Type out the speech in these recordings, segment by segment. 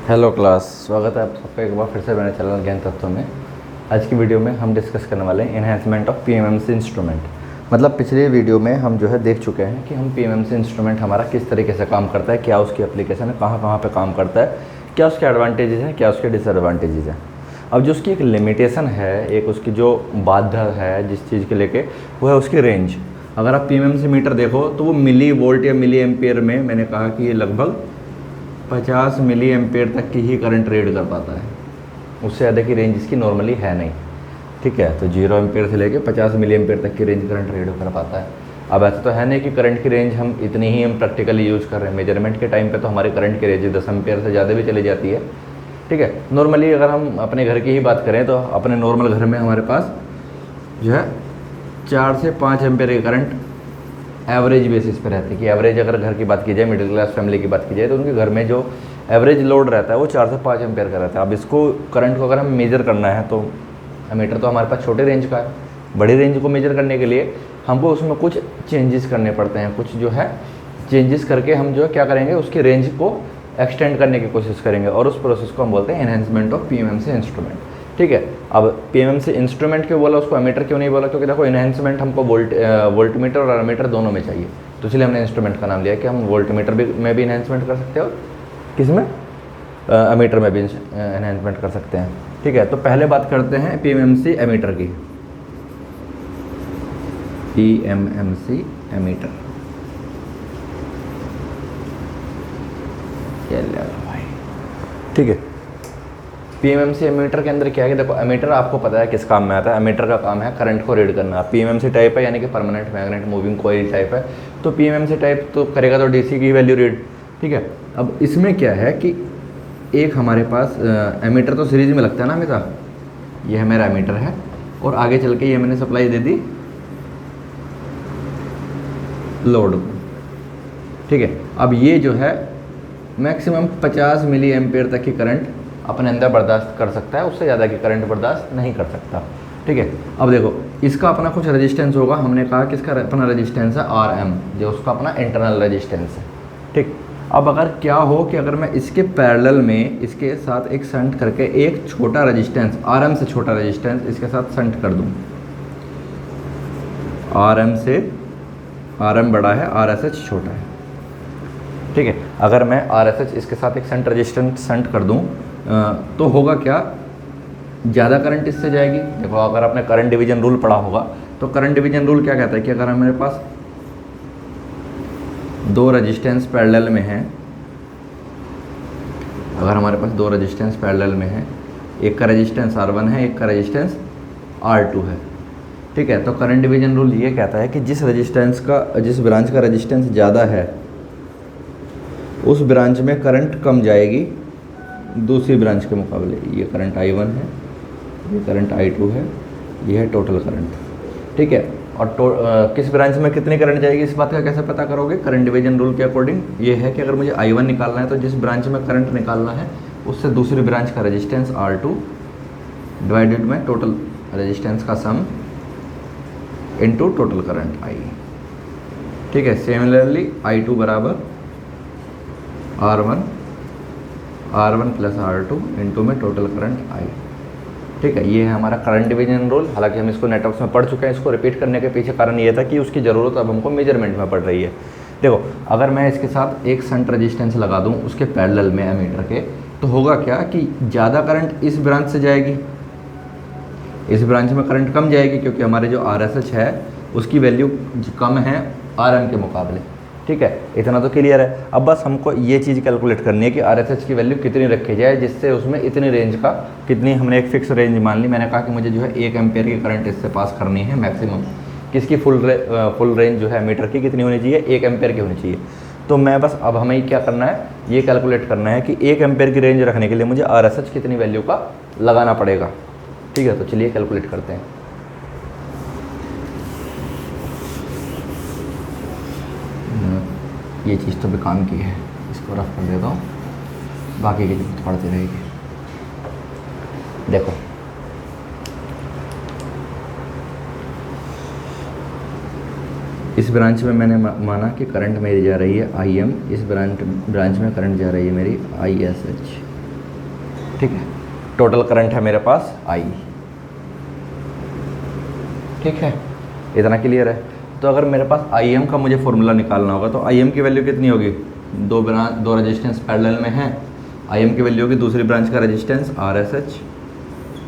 Hello class, स्वागत है आप सबका एक बार फिर से मेरे चैनल ज्ञान तत्व में। आज की वीडियो में हम डिस्कस करने वाले हैं एनहांसमेंट ऑफ पीएमएमसी इंस्ट्रूमेंट। मतलब पिछले वीडियो में हम जो है देख चुके हैं कि हम पीएमएमसी इंस्ट्रूमेंट हमारा किस तरीके से काम करता है, क्या उसकी एप्लीकेशन है, कहाँ कहाँ पे काम करता है, क्या उसके एडवांटेजेस हैं, क्या उसके डिसएडवांटेजेस हैं। अब जो उसकी एक लिमिटेशन है, एक उसकी जो बाधा है जिस चीज़ के लेके, वो है उसकी रेंज। अगर आप पीएमएमसी मीटर देखो तो वो मिली वोल्ट या मिली एम्पियर में, मैंने कहा कि ये लगभग 50 मिली एम्पेयर तक की ही करंट रीड कर पाता है। उससे ज़्यादा की रेंज इसकी नॉर्मली है नहीं। ठीक है, तो 0 एम्पेयर से लेके 50 मिली एम्पेयर तक की रेंज करंट रीड कर पाता है। अब ऐसा तो है नहीं कि करंट की रेंज हम इतनी ही हम प्रैक्टिकली यूज़ कर रहे हैं। मेजरमेंट के टाइम पे तो हमारे करंट की रेंज 10 एम्पेयर से ज़्यादा भी चली जाती है। ठीक है, नॉर्मली अगर हम अपने घर की ही बात करें तो अपने नॉर्मल घर में हमारे पास जो है 4 से 5 एम्पेयर की करंट एवरेज बेसिस पे रहती है। कि एवरेज अगर घर की बात की जाए, मिडिल क्लास फैमिली की बात की जाए, तो उनके घर में जो एवरेज लोड रहता है वो 4 से 5 एम्पेयर का रहता है। अब इसको करंट को अगर हम मेजर करना है तो मीटर तो हमारे पास छोटे रेंज का है। बड़ी रेंज को मेजर करने के लिए हमको उसमें कुछ चेंजेस करने पड़ते हैं। कुछ जो है चेंजेस करके हम जो है क्या करेंगे, उसकी रेंज को एक्सटेंड करने की कोशिश करेंगे, और उस प्रोसेस को हम बोलते हैं एनहांसमेंट ऑफ पीएमएमसी इंस्ट्रूमेंट। ठीक है, अब पीएमएमसी इंस्ट्रूमेंट क्यों बोला, उसको एमीटर क्यों नहीं बोला? क्योंकि देखो एनहांसमेंट हमको वोल्टमीटर और एमीटर दोनों में चाहिए, तो इसलिए हमने इंस्ट्रूमेंट का नाम लिया कि हम वोल्टमीटर में भी एनहांसमेंट कर सकते हो, किसमें, एमीटर में भी एनहांसमेंट कर सकते हैं। ठीक है, तो पहले बात करते हैं पीएमएमसी एमीटर की। पीएमएमसी एमीटर भाई, ठीक है। पीएमएमसी एमीटर के अंदर क्या है कि देखो, एमीटर आपको पता है किस काम में आता है। एमीटर का काम है करंट को रीड करना। पीएमएमसी टाइप है यानी कि permanent magnet moving coil type है, तो पीएमएमसी टाइप तो करेगा तो डीसी की वैल्यू रीड। ठीक है, अब इसमें क्या है कि एक हमारे पास एमीटर तो सीरीज में लगता है ना हमेशा। यह मेरा एमीटर है और आगे चल के ये मैंने सप्लाई दे दी लोड को। ठीक है, अब ये जो है मैक्सिमम 50 मिली एम्पेयर तक की करंट अपने अंदर बर्दाश्त कर सकता है, उससे ज़्यादा की करंट बर्दाश्त नहीं कर सकता। ठीक है, अब देखो इसका अपना कुछ रेजिस्टेंस होगा। हमने कहा कि इसका अपना रेजिस्टेंस है RM, जो उसका अपना इंटरनल रेजिस्टेंस है। ठीक, अब अगर क्या हो कि अगर मैं इसके पैरेलल में इसके साथ एक शंट करके एक छोटा रेजिस्टेंस, RM से छोटा रेजिस्टेंस इसके साथ शंट कर दूँ। RM से RM बड़ा है, RSH छोटा है। ठीक है, अगर मैं RSH इसके साथ एक शंट रेजिस्टेंस शंट कर दूँ तो होगा क्या, ज़्यादा करंट इससे जाएगी। देखो अगर आपने करंट डिवीजन रूल पढ़ा होगा तो करंट डिवीजन रूल क्या कहता है कि अगर हमारे पास दो रेजिस्टेंस पैरेलल में हैं, अगर हमारे पास दो रेजिस्टेंस पैरेलल में हैं, एक का रेजिस्टेंस R1 है, एक का रेजिस्टेंस R2 है। ठीक है, तो करंट डिवीजन रूल ये कहता है कि जिस ब्रांच का रेजिस्टेंस ज़्यादा है उस ब्रांच में करंट कम जाएगी दूसरी ब्रांच के मुकाबले। ये करंट I1 है, ये करंट I2 है, ये है टोटल करंट। ठीक है, और किस ब्रांच में कितनी करंट जाएगी इस बात का कैसे पता करोगे? करंट डिवीजन रूल के अकॉर्डिंग ये है कि अगर मुझे I1 निकालना है तो जिस ब्रांच में करंट निकालना है उससे दूसरी ब्रांच का रेजिस्टेंस R2 डिवाइडेड में टोटल रेजिस्टेंस का सम इनटू टोटल करंट I। ठीक है, सिमिलरली I2 बराबर R1 प्लस R2 इनटू में टोटल करंट I। ठीक है, ये है हमारा करंट डिवीजन रूल। हालांकि हम इसको नेटवर्क्स में पढ़ चुके हैं, इसको रिपीट करने के पीछे कारण ये था कि उसकी ज़रूरत अब हमको मेजरमेंट में पड़ रही है। देखो अगर मैं इसके साथ एक शंट रेजिस्टेंस लगा दूं उसके पैरेलल में एमीटर के, तो होगा क्या कि ज़्यादा करंट इस ब्रांच से जाएगी, इस ब्रांच में करंट कम जाएगी क्योंकि हमारे जो RSH है उसकी वैल्यू कम है RM के मुकाबले। ठीक है, इतना तो क्लियर है। अब बस हमको ये चीज़ कैलकुलेट करनी है कि RSH की वैल्यू कितनी रखी जाए जिससे उसमें इतनी रेंज का, कितनी हमने एक फिक्स रेंज मान ली। मैंने कहा कि मुझे जो है 1 एम्पेयर की करंट इससे पास करनी है मैक्सिमम। किसकी फुल रेंज जो है मीटर की कितनी होनी चाहिए? 1 एम्पेयर की होनी चाहिए। तो मैं बस अब हमें क्या करना है, ये कैलकुलेट करना है कि 1 एम्पेयर की रेंज रखने के लिए मुझे RSH कितनी वैल्यू का लगाना पड़ेगा। ठीक है, तो चलिए कैलकुलेट करते हैं। ये चीज़ तो भी काम की है, इसको रफ कर देता हूँ, बाकी की जरूरत पड़ती रहेगी। देखो इस ब्रांच में मैंने माना कि करंट मेरी जा रही है IM, इस ब्रांच में करंट जा रही है मेरी ISH। ठीक है। टोटल करंट है मेरे पास I, ठीक है, इतना क्लियर है। तो अगर मेरे पास IM का मुझे फॉर्मूला निकालना होगा तो IM की वैल्यू कितनी होगी, दो रेजिस्टेंस पैरेलल में हैं, IM की वैल्यू होगी दूसरी ब्रांच का रेजिस्टेंस RSH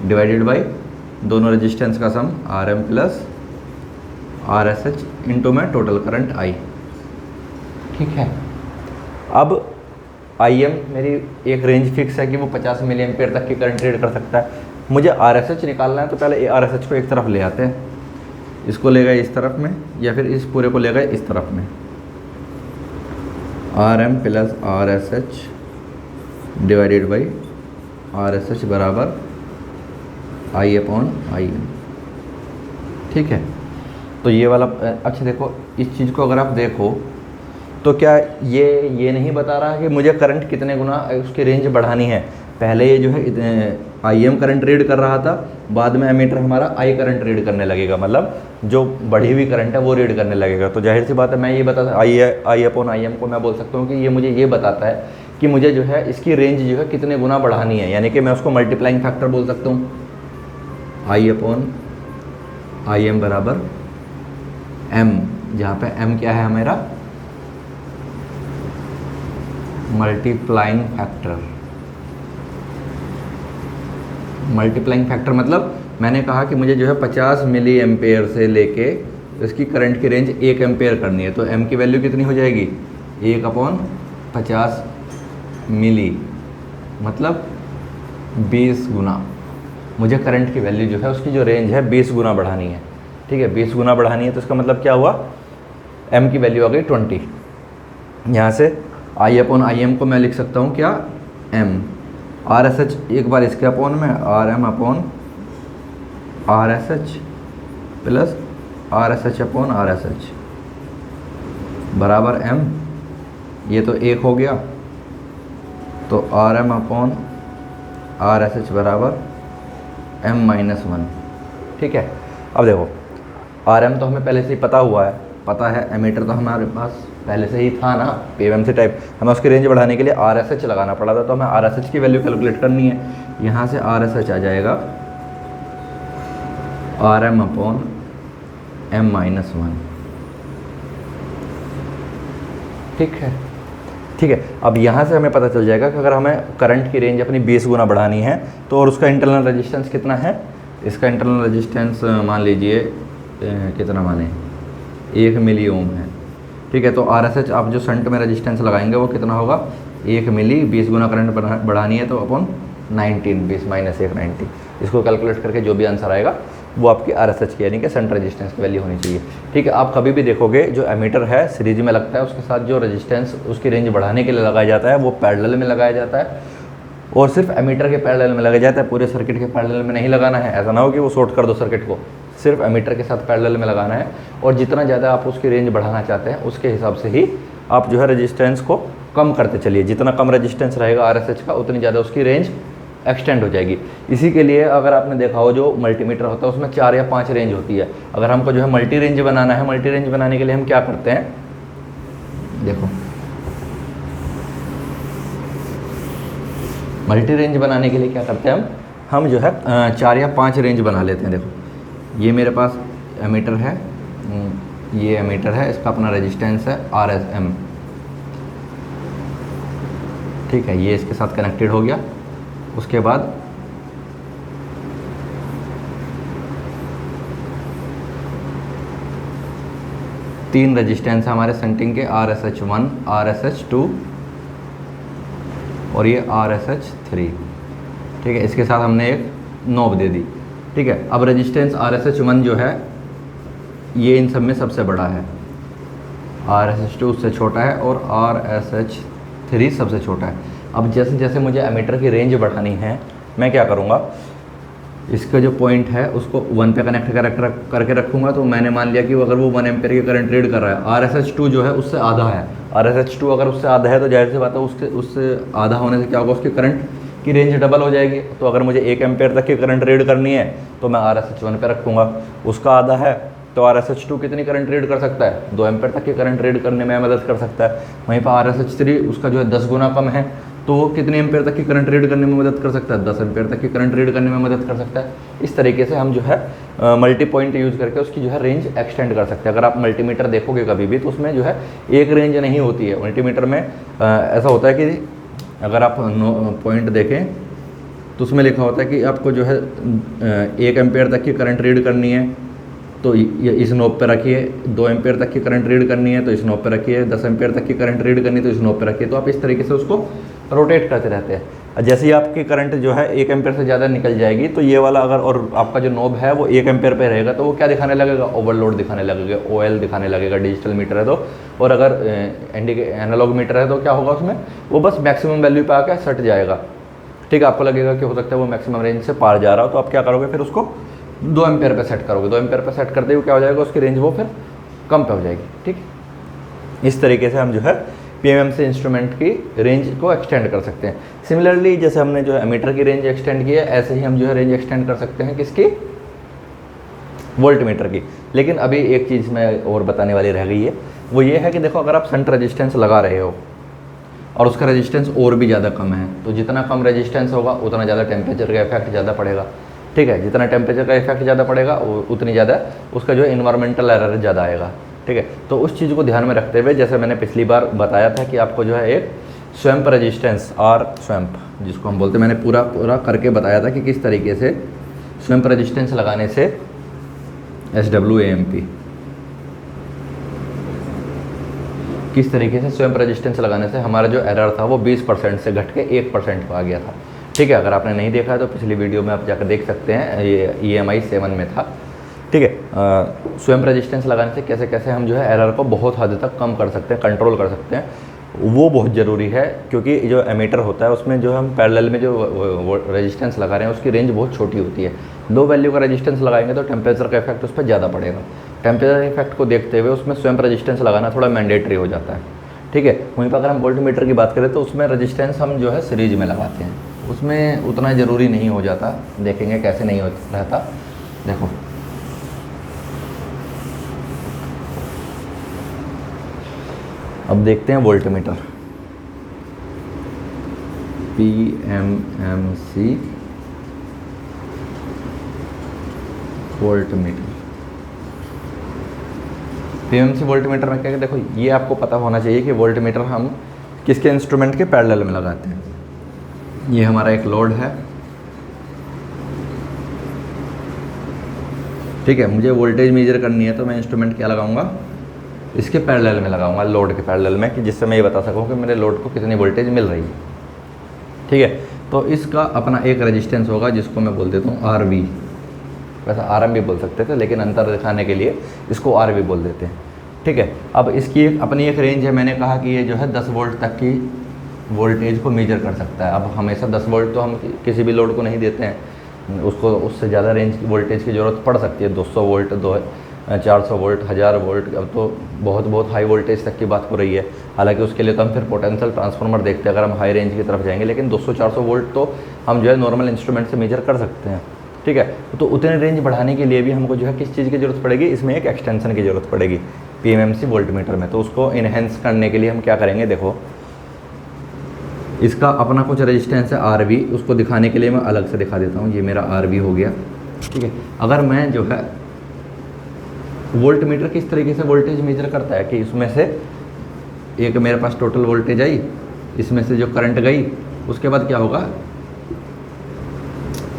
डिवाइडेड बाई दोनों रेजिस्टेंस का सम RM प्लस RSH इंटू में टोटल करंट I, ठीक है। अब IM मेरी एक रेंज फिक्स है कि वो 50 मिली एम्पेयर तक की करंट रीड कर सकता है। मुझे RSH निकालना है तो पहले RSH को एक तरफ ले आते हैं, इसको ले गए इस तरफ में या फिर इस पूरे को ले गए इस तरफ में, RM plus RSH divided by RSH बराबर I/IM, ठीक है। तो ये वाला अच्छा देखो, इस चीज़ को अगर आप देखो तो क्या ये नहीं बता रहा है कि मुझे करंट कितने गुना उसकी रेंज बढ़ानी है। पहले ये जो है IM करंट रीड कर रहा था, बाद में एमीटर हमारा I करंट रीड करने लगेगा, मतलब जो बढ़ी हुई करंट है वो रीड करने लगेगा। तो जाहिर सी बात है मैं ये बता I/IM को मैं बोल सकता हूँ कि ये मुझे ये बताता है कि मुझे जो है इसकी रेंज जो है कितने गुना बढ़ानी है, यानी कि मैं उसको मल्टीप्लाइंग फैक्टर बोल सकता हूँ। I/IM बराबर M, जहाँ पे M क्या है हमारा, मल्टीप्लाइंग फैक्टर। मल्टीप्लाइंग फैक्टर मतलब मैंने कहा कि मुझे जो है 50 मिली एम्पेयर से लेके इसकी करंट की रेंज 1 एम्पेयर करनी है, तो M की वैल्यू कितनी हो जाएगी, 1/50 मिली, मतलब 20 गुना। मुझे करंट की वैल्यू जो है उसकी जो रेंज है 20 गुना बढ़ानी है, ठीक है। 20 गुना बढ़ानी है तो इसका मतलब क्या हुआ, M की वैल्यू आ गई 20। यहाँ से I/IM को मैं लिख सकता हूँ क्या, M, RSH एक बार इसके अपॉन में RM/RSH प्लस RSH/RSH बराबर M, ये तो 1 हो गया, तो RM/RSH बराबर M-1, ठीक है। अब देखो RM तो हमें पहले से ही पता हुआ है, पता है एमीटर तो हमारे पास पहले से ही था ना, PMMC टाइप। हमें उसकी रेंज बढ़ाने के लिए RSH लगाना पड़ा था, तो हमें RSH की वैल्यू कैलकुलेट करनी है। यहाँ से RSH आ जाएगा RM/M-1, ठीक है, ठीक है। अब यहाँ से हमें पता चल जाएगा कि अगर हमें करंट की रेंज अपनी 20 गुना बढ़ानी है तो और उसका इंटरनल रेजिस्टेंस कितना है, इसका इंटरनल रेजिस्टेंस मान लीजिए कितना माने 1 मिली ओम है, ठीक है। तो RSH आप जो शंट में रेजिस्टेंस लगाएंगे वो कितना होगा, 1 मिली, 20 गुना करंट बढ़ानी है तो अपॉन 19, 20 माइनस 1 90, इसको कैलकुलेट करके जो भी आंसर आएगा वो आपकी RSH की यानी कि शंट रेजिस्टेंस की वैल्यू होनी चाहिए, ठीक है। आप कभी भी देखोगे जो एमीटर है सीरीज में लगता है, उसके साथ जो रेजिस्टेंस उसकी रेंज बढ़ाने के लिए लगाया जाता है वो पैरेलल में लगाया जाता है, और सिर्फ एमीटर के पैरेलल में लगाया जाता है, पूरे सर्किट के पैरेलल में नहीं लगाना है। ऐसा ना हो कि वो शॉर्ट कर दो सर्किट को, सिर्फ एमीटर के साथ पैरेलल में लगाना है। और जितना ज़्यादा आप उसकी रेंज बढ़ाना चाहते हैं उसके हिसाब से ही आप जो है रेजिस्टेंस को कम करते चलिए। जितना कम रेजिस्टेंस रहेगा RSH का उतनी ज़्यादा उसकी रेंज एक्सटेंड हो जाएगी। इसी के लिए अगर आपने देखा हो जो मल्टीमीटर होता है उसमें 4 या 5 रेंज होती है। अगर हमको जो है मल्टी रेंज बनाना है, मल्टी रेंज बनाने के लिए हम क्या करते हैं, देखो मल्टी रेंज बनाने के लिए क्या करते हैं हम जो है 4 या 5 रेंज बना लेते हैं। देखो ये मेरे पास एमीटर है, ये एमीटर है, इसका अपना रेजिस्टेंस है RSM, ठीक है, ये इसके साथ कनेक्टेड हो गया। उसके बाद तीन रेजिस्टेंस हमारे शंटिंग के RSH1, RSH2 और ये RSH3, ठीक है। इसके साथ हमने एक नॉब दे दी, ठीक है। अब रेजिस्टेंस RSH1 जो है ये इन सब में सबसे बड़ा है, RSH2 उससे छोटा है और RSH3 सबसे छोटा है। अब जैसे जैसे मुझे एमीटर की रेंज बढ़ानी है मैं क्या करूँगा, इसका जो पॉइंट है उसको 1 पे कनेक्ट करके रखूँगा। तो मैंने मान लिया कि अगर वो 1 एम्पेयर की करंट रीड कर रहा है, RSH2 जो है उससे आधा है, RSH2 अगर उससे आधा है तो जाहिर सी बात है उससे आधा होने से क्या होगा, उसकी करंट की रेंज डबल हो जाएगी। तो अगर मुझे 1 एम्पेयर तक की करंट रीड करनी है तो मैं RSH1 पे रखूँगा, उसका आधा है तो RSH2 कितनी करंट रीड कर सकता है, 2 एम्पेयर तक की करंट रीड करने में मदद कर सकता है। वहीं पर RSH3 उसका जो है 10 गुना कम है तो वो कितने एम्पेयर तक की करंट रीड करने में मदद कर सकता है, 10 एम्पेयर तक की करंट रीड करने में मदद कर सकता है। इस तरीके से हम जो है मल्टी पॉइंट यूज़ करके उसकी जो है रेंज एक्सटेंड कर सकते हैं। अगर आप मल्टीमीटर देखोगे कभी भी तो उसमें जो है एक रेंज नहीं होती है। मल्टीमीटर में ऐसा होता है कि अगर आप पॉइंट देखें तो उसमें लिखा होता है कि आपको जो है 1 एम्पेयर तक की करंट रीड करनी है तो ये इस नोब पे रखिए, 2 एम्पेयर तक की करंट रीड करनी है तो इस नोब पे रखिए, 10 एम्पेयर तक की करंट रीड करनी है तो इस नोब पे रखिए। तो आप इस तरीके से उसको रोटेट करते रहते हैं। जैसे ही आपकी करंट जो है 1 एम्पेयर से ज़्यादा निकल जाएगी तो ये वाला अगर और आपका जो नोब है वो 1 एम्पेयर पे रहेगा तो वो क्या दिखाने लगेगा, ओवरलोड दिखाने लगेगा, OL दिखाने लगेगा, डिजिटल मीटर है तो। और अगर एनालॉग मीटर है तो क्या होगा उसमें, वो बस मैक्सिमम वैल्यू पे आकर सट जाएगा। ठीक है, आपको लगेगा कि हो सकता है वो मैक्सिमम रेंज से पार जा रहा हो, तो आप क्या करोगे, फिर उसको 2 एम्पेयर पे सेट करोगे। 2 एम्पेयर पे सेट करते हुए क्या हो जाएगा, उसकी रेंज वो फिर कम पे हो जाएगी। ठीक, इस तरीके से हम जो है PMMC इंस्ट्रूमेंट की रेंज को एक्सटेंड कर सकते हैं। सिमिलरली जैसे हमने जो है एमीटर की रेंज एक्सटेंड की है, ऐसे ही हम जो है रेंज एक्सटेंड कर सकते हैं किसकी, वोल्ट मीटर की। लेकिन अभी एक चीज़ मैं और बताने वाली रह गई है, वो ये है कि देखो अगर आप शंट रेजिस्टेंस लगा रहे हो और उसका रेजिस्टेंस और भी ज़्यादा कम है, तो जितना कम रेजिस्टेंस होगा उतना ज़्यादा टेम्परेचर का इफेक्ट ज़्यादा पड़ेगा। ठीक है, जितना टेम्परेचर का इफेक्ट ज़्यादा पड़ेगा उतनी ज़्यादा उसका जो है इन्वायरमेंटल एरर ज़्यादा आएगा। ठीक है, तो उस चीज़ को ध्यान में रखते हुए, जैसे मैंने पिछली बार बताया था कि आपको जो है एक स्वैम्प रेजिस्टेंस R स्वैम्प जिसको हम बोलते हैं, मैंने पूरा करके बताया था कि किस तरीके से स्वैम्प रेजिस्टेंस लगाने से SWAMP, किस तरीके से स्वैम्प रेजिस्टेंस लगाने से हमारा जो एरर था वो 20% से घट के 1% आ गया था। ठीक है, अगर आपने नहीं देखा है तो पिछली वीडियो में आप जाकर देख सकते हैं, ये EMI 7 में था। ठीक है, स्वैम्प रेजिस्टेंस लगाने से कैसे कैसे हम जो है एरर को बहुत हद तक कम कर सकते हैं, कंट्रोल कर सकते हैं, वो बहुत ज़रूरी है। क्योंकि जो एमीटर होता है उसमें जो हम पैरेलल में जो रेजिस्टेंस लगा रहे हैं उसकी रेंज बहुत छोटी होती है। लो वैल्यू का रेजिस्टेंस लगाएंगे तो टेम्परेचर का इफेक्ट उस पर ज़्यादा पड़ेगा। टेम्परेचर इफेक्ट को देखते हुए उसमें स्वैम्प रेजिस्टेंस लगाना थोड़ा मैंडेटरी हो जाता है। ठीक है, वहीं पर अगर हम वोल्ट मीटर की बात करें तो उसमें रेजिस्टेंस हम जो है सीरीज में लगाते हैं, उसमें उतना ज़रूरी नहीं हो जाता। देखेंगे कैसे नहीं हो रहता, देखो अब देखते हैं volt meter, PMMC volt meter. PMMC volt meter में क्या है, देखो ये आपको पता होना चाहिए कि वोल्ट मीटर हम किसके इंस्ट्रूमेंट के पैरेलल में लगाते हैं। ये हमारा एक लोड है, ठीक है, मुझे वोल्टेज मेजर करनी है तो मैं इंस्ट्रूमेंट क्या लगाऊंगा, इसके पैरेलल में लगाऊंगा, लोड के पैरेलल में, कि जिससे मैं ये बता सकूं कि मेरे लोड को कितनी वोल्टेज मिल रही है। ठीक है, तो इसका अपना एक रेजिस्टेंस होगा जिसको मैं बोल देता हूँ RV, वैसे RM भी बोल सकते थे लेकिन अंतर दिखाने के लिए इसको RV बोल देते हैं। ठीक है, अब इसकी अपनी एक रेंज है, मैंने कहा कि ये जो है 10 वोल्ट तक की वोल्टेज को मेजर कर सकता है। अब हमेशा 10 वोल्ट तो हम किसी भी लोड को नहीं देते हैं, उसको उससे ज़्यादा रेंज की वोल्टेज की ज़रूरत पड़ सकती है, 200 वोल्ट, 400 वोल्ट, 1000 वोल्ट, अब तो बहुत हाई वोल्टेज तक की बात हो रही है। हालांकि उसके लिए तो हम फिर पोटेंशियल ट्रांसफार्मर देखते हैं अगर हम हाई रेंज की तरफ जाएंगे, लेकिन 200-400 वोल्ट तो हम जो है नॉर्मल इंस्ट्रूमेंट से मेजर कर सकते हैं। ठीक है, तो उतनी रेंज बढ़ाने के लिए भी हमको जो है किस चीज़ की ज़रूरत पड़ेगी, इसमें एक एक्सटेंशन की ज़रूरत पड़ेगी PMMC वोल्ट मीटर में। तो उसको इन्हेंस करने के लिए हम क्या करेंगे, देखो इसका अपना कुछ रेजिस्टेंस है RV, उसको दिखाने के लिए मैं अलग से दिखा देता हूँ। ये मेरा RV हो गया। ठीक है, अगर मैं जो है वोल्ट मीटर किस तरीके से वोल्टेज मेजर करता है कि इसमें से एक मेरे पास टोटल वोल्टेज आई, इसमें से जो करंट गई, उसके बाद क्या होगा,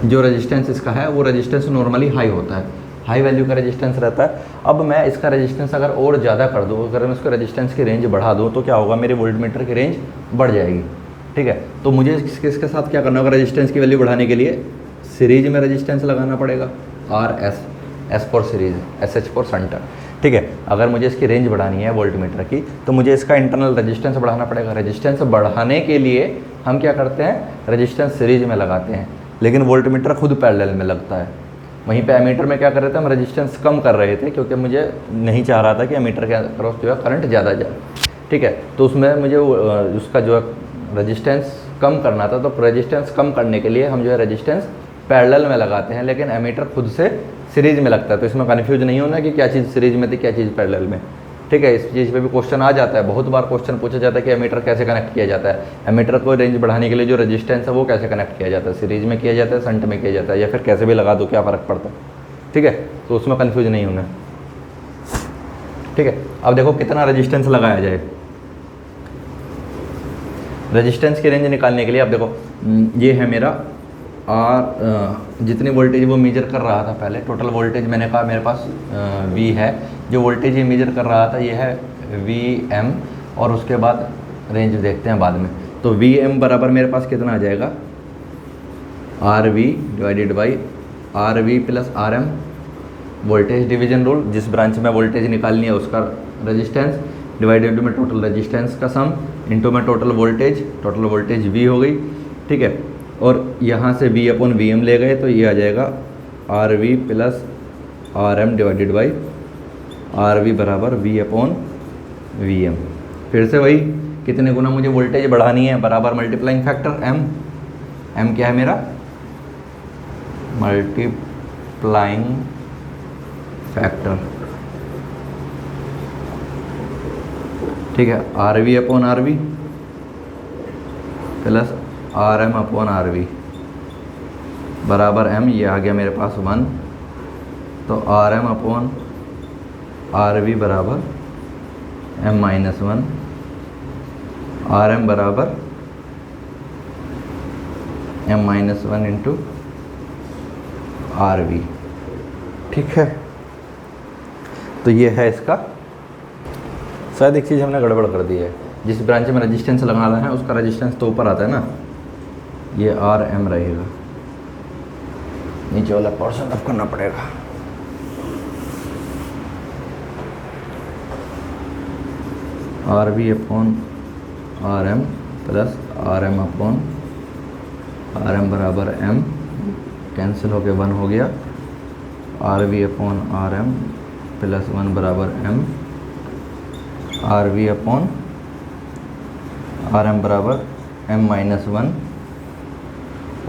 जो रेजिस्टेंस इसका है वो रेजिस्टेंस नॉर्मली हाई होता है, हाई वैल्यू का रेजिस्टेंस रहता है। अब मैं इसका रेजिस्टेंस अगर और ज़्यादा कर दूँ, अगर मैं इसको रेजिस्टेंस की रेंज बढ़ा दूँ तो क्या होगा, मेरे वोल्ट मीटर की रेंज बढ़ जाएगी। ठीक है, तो मुझे इसके साथ क्या करना होगा, रेजिस्टेंस की वैल्यू बढ़ाने के लिए सीरीज में रेजिस्टेंस लगाना पड़ेगा, RS, S for series, SH for shunt. ठीक है, अगर मुझे इसकी रेंज बढ़ानी है वोल्ट मीटर की तो मुझे इसका इंटरनल रेजिस्टेंस बढ़ाना पड़ेगा। रेजिस्टेंस बढ़ाने के लिए हम क्या करते हैं, रेजिस्टेंस सीरीज में लगाते हैं, लेकिन वोल्ट मीटर खुद पैरेलल में लगता है। वहीं पे एमीटर में क्या कर रहे थे, हम रेजिस्टेंस कम कर रहे थे क्योंकि मुझे नहीं चाह रहा था कि एमीटर के अक्रॉस जो है करंट ज़्यादा जाए। ठीक है, तो उसमें मुझे उसका जो है रेजिस्टेंस कम करना था, तो रेजिस्टेंस कम करने के लिए हम जो है रेजिस्टेंस पैरेलल में लगाते हैं, लेकिन एमीटर खुद से सीरीज में लगता है। तो इसमें कन्फ्यूज नहीं होना कि क्या चीज़ सीरीज में थी क्या चीज़ पैरेलल में। ठीक है, इस चीज़ पे भी क्वेश्चन आ जाता है, बहुत बार क्वेश्चन पूछा जाता है कि एमीटर कैसे कनेक्ट किया जाता है, एमीटर को रेंज बढ़ाने के लिए जो रेजिस्टेंस है वो कैसे कनेक्ट किया जाता है, सीरीज में किया जाता है, शंट में किया जाता है, या फिर कैसे भी लगा दो, क्या फ़र्क पड़ता है। ठीक है, तो उसमें कन्फ्यूज नहीं होना। ठीक है, अब देखो कितना रेजिस्टेंस लगाया जाए। रेजिस्टेंस की रेंज निकालने के लिए अब देखो ये है मेरा जितनी वोल्टेज वो मेजर कर रहा था पहले, टोटल वोल्टेज मैंने कहा मेरे पास V है, जो वोल्टेज ये मेजर कर रहा था ये है VM, और उसके बाद रेंज देखते हैं बाद में। तो VM बराबर मेरे पास कितना आ जाएगा, RV divided by RV plus RM, voltage division rule, जिस ब्रांच में वोल्टेज निकालनी है उसका रेजिस्टेंस डिवाइडेड में टोटल रेजिस्टेंस का सम इंटू में टोटल वोल्टेज V हो गई। ठीक है, और यहाँ से V अपॉन VM ले गए तो ये आ जाएगा RV plus RM divided by RV बराबर V अपॉन VM। फिर से वही, कितने गुना मुझे वोल्टेज बढ़ानी है, बराबर मल्टीप्लाइंग फैक्टर M क्या है मेरा, मल्टीप्लाइंग फैक्टर। ठीक है, RV upon RV plus RM upon RV बराबर M, ये आ गया मेरे पास 1, तो RM अपॉन RV बराबर M माइनस 1, RM बराबर M माइनस 1 इंटू RV। ठीक है, तो ये है इसका। शायद एक चीज़ हमने गड़बड़ कर दी है, जिस ब्रांच में रेजिस्टेंस लगाना है उसका रेजिस्टेंस तो ऊपर आता है ना, ये RM रहेगा, नीचे वाला पोर्शन अब करना पड़ेगा। RV upon RM plus RM upon RM बराबर M, कैंसिल होके 1 हो गया, RV अपॉन RM प्लस 1 बराबर M, RV अपॉन RM बराबर M माइनस 1,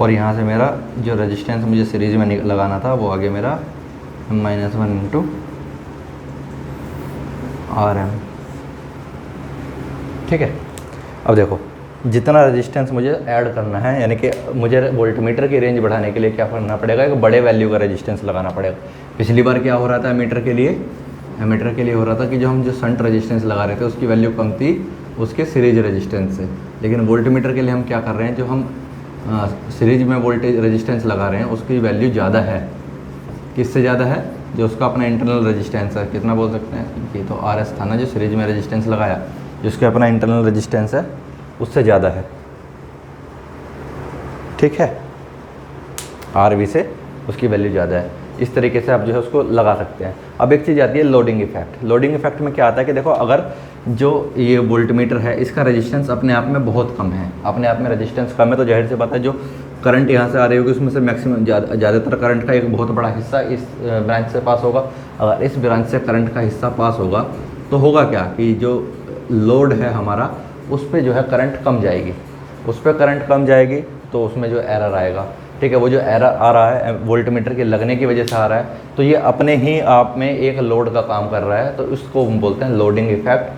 और यहाँ से मेरा जो रेजिस्टेंस मुझे सीरीज में लगाना था वो आ गया मेरा M माइनस 1 इंटू RM। ठीक है, अब देखो जितना रेजिस्टेंस मुझे ऐड करना है, यानी कि मुझे वोल्टमीटर की रेंज बढ़ाने के लिए क्या करना पड़ेगा, एक बड़े वैल्यू का रेजिस्टेंस लगाना पड़ेगा। पिछली बार क्या हो रहा था एमीटर के लिए हो रहा था कि जो हम शंट रेजिस्टेंस लगा रहे थे उसकी वैल्यू कम थी उसके सीरीज रेजिस्टेंस से, लेकिन वोल्टमीटर के लिए हम क्या कर रहे हैं, जो हम सीरीज में वोल्टेज रेजिस्टेंस लगा रहे हैं उसकी वैल्यू ज़्यादा है। किससे ज़्यादा है, जो उसका अपना इंटरनल रेजिस्टेंस है, कितना बोल सकते हैं, ये तो RS था ना जो सीरीज में रेजिस्टेंस लगाया, जिसका अपना इंटरनल रेजिस्टेंस है उससे ज़्यादा है। ठीक है, RV से उसकी वैल्यू ज़्यादा है। इस तरीके से आप जो है उसको लगा सकते हैं। अब एक चीज़ आती है लोडिंग इफेक्ट। लोडिंग इफेक्ट में क्या आता है कि देखो अगर जो ये वोल्टमीटर है इसका रेजिस्टेंस अपने आप में बहुत कम है, अपने आप में रेजिस्टेंस कम है, तो जाहिर सी बात है जो करंट यहाँ से आ रही होगी उसमें से मैक्सिमम ज़्यादातर करंट का एक बहुत बड़ा हिस्सा इस ब्रांच से पास होगा। अगर इस ब्रांच से करंट का हिस्सा पास होगा तो होगा क्या कि जो लोड है हमारा उस पर जो है करंट कम जाएगी, उस पर करंट कम जाएगी तो उसमें जो एरर आएगा, ठीक है, वो जो एरर आ रहा है वोल्टमीटर के लगने की वजह से आ रहा है, तो ये अपने ही आप में एक लोड का काम कर रहा है, तो इसको हम बोलते हैं लोडिंग इफेक्ट।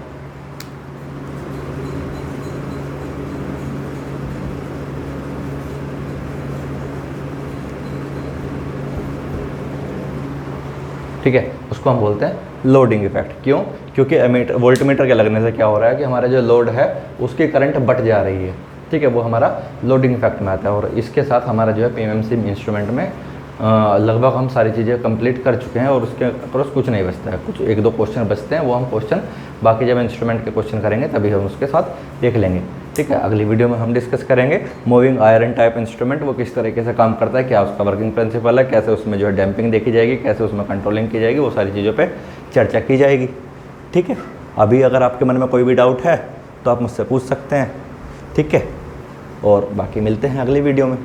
ठीक है, उसको हम बोलते हैं लोडिंग इफेक्ट। क्यों? क्योंकि वोल्टमीटर के लगने से क्या हो रहा है कि हमारा जो लोड है उसकी करंट बट जा रही है, ठीक है, वो हमारा लोडिंग इफेक्ट में आता है। और इसके साथ हमारा जो है पीएमएमसी इंस्ट्रूमेंट में लगभग हम सारी चीज़ें कंप्लीट कर चुके हैं और उसके क्रॉस कुछ नहीं बचता है, कुछ एक दो क्वेश्चन बचते हैं, वो हम क्वेश्चन बाकी जब इंस्ट्रूमेंट के क्वेश्चन करेंगे तभी हम उसके साथ देख लेंगे। ठीक है, अगली वीडियो में हम डिस्कस करेंगे मूविंग आयरन टाइप इंस्ट्रूमेंट वो किस तरीके से काम करता है, क्या उसका वर्किंग प्रिंसिपल है, कैसे उसमें जो है डैम्पिंग देखी जाएगी, कैसे उसमें कंट्रोलिंग की जाएगी, वो सारी चीज़ों पर चर्चा की जाएगी। ठीक है, अभी अगर आपके मन में कोई भी डाउट है तो आप मुझसे पूछ सकते हैं। ठीक है, और बाकी मिलते हैं अगली वीडियो में।